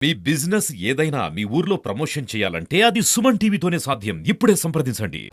మీ business ఏదైనా మీ ఊర్లో promotion చేయాలంటే అది సుమన్ టీవీతోనే సాధ్యం. ఇప్పుడే సంప్రదించండి.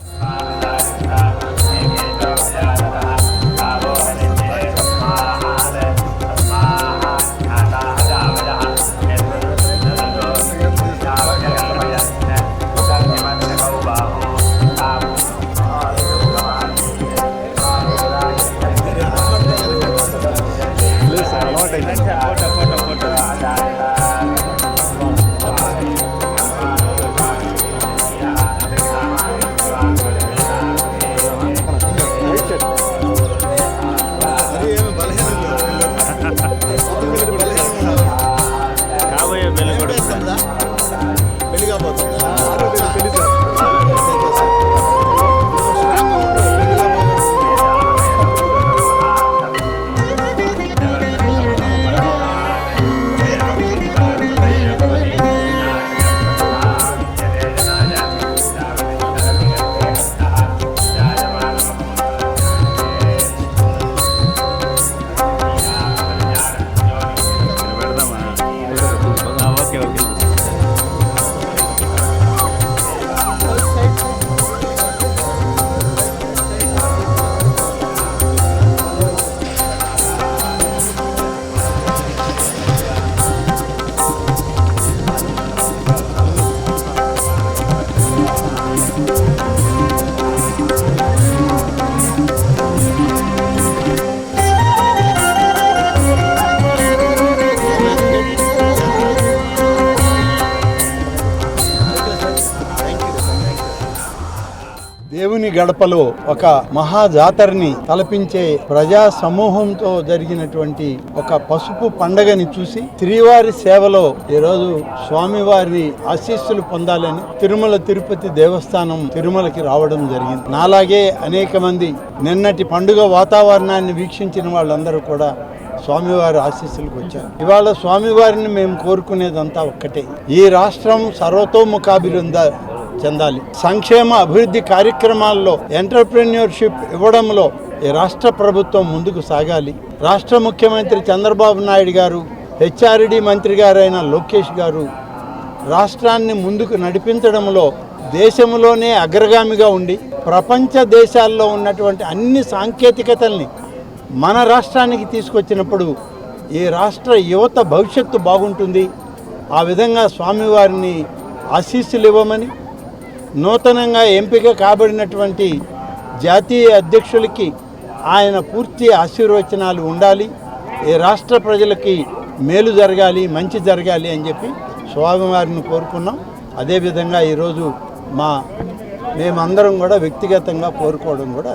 దేవుని గడపలో ఒక మహాజాతరని తలపించే ప్రజా సమూహంతో జరిగినటువంటి ఒక పసుపు పండగని చూసి శ్రీవారి సేవలో ఈరోజు స్వామివారి ఆశీస్సులు పొందాలని తిరుమల తిరుపతి దేవస్థానం తిరుమలకి రావడం జరిగింది. నాలాగే అనేక మంది నిన్నటి పండుగ వాతావరణాన్ని వీక్షించిన వాళ్ళందరూ కూడా స్వామివారి ఆశీస్సులకు వచ్చారు. ఇవాళ స్వామివారిని మేము కోరుకునేదంతా ఒక్కటే, ఈ రాష్ట్రం సర్వతోముఖాభివృద్ధి చెందాలి. సంక్షేమ అభివృద్ధి కార్యక్రమాల్లో ఎంటర్ప్రెన్యూర్షిప్ ఇవ్వడంలో ఈ రాష్ట్ర ప్రభుత్వం ముందుకు సాగాలి. రాష్ట్ర ముఖ్యమంత్రి చంద్రబాబు నాయుడు గారు, హెచ్ఆర్డి మంత్రి గారైన లోకేష్ గారు రాష్ట్రాన్ని ముందుకు నడిపించడంలో దేశంలోనే అగ్రగామిగా ఉండి ప్రపంచ దేశాల్లో ఉన్నటువంటి అన్ని సాంకేతికతల్ని మన రాష్ట్రానికి తీసుకొచ్చినప్పుడు ఈ రాష్ట్ర యువత భవిష్యత్తు బాగుంటుంది. ఆ విధంగా స్వామివారిని ఆశీస్సులు ఇవ్వమని, నూతనంగా ఎంపిక కాబడినటువంటి జాతీయ అధ్యక్షులకి ఆయన పూర్తి ఆశీర్వచనాలు ఉండాలి. ఈ రాష్ట్ర ప్రజలకి మేలు జరగాలి, మంచి జరగాలి అని చెప్పి స్వామివారిని కోరుకున్నాం. అదేవిధంగా ఈరోజు మేమందరం కూడా వ్యక్తిగతంగా కోరుకోవడం కూడా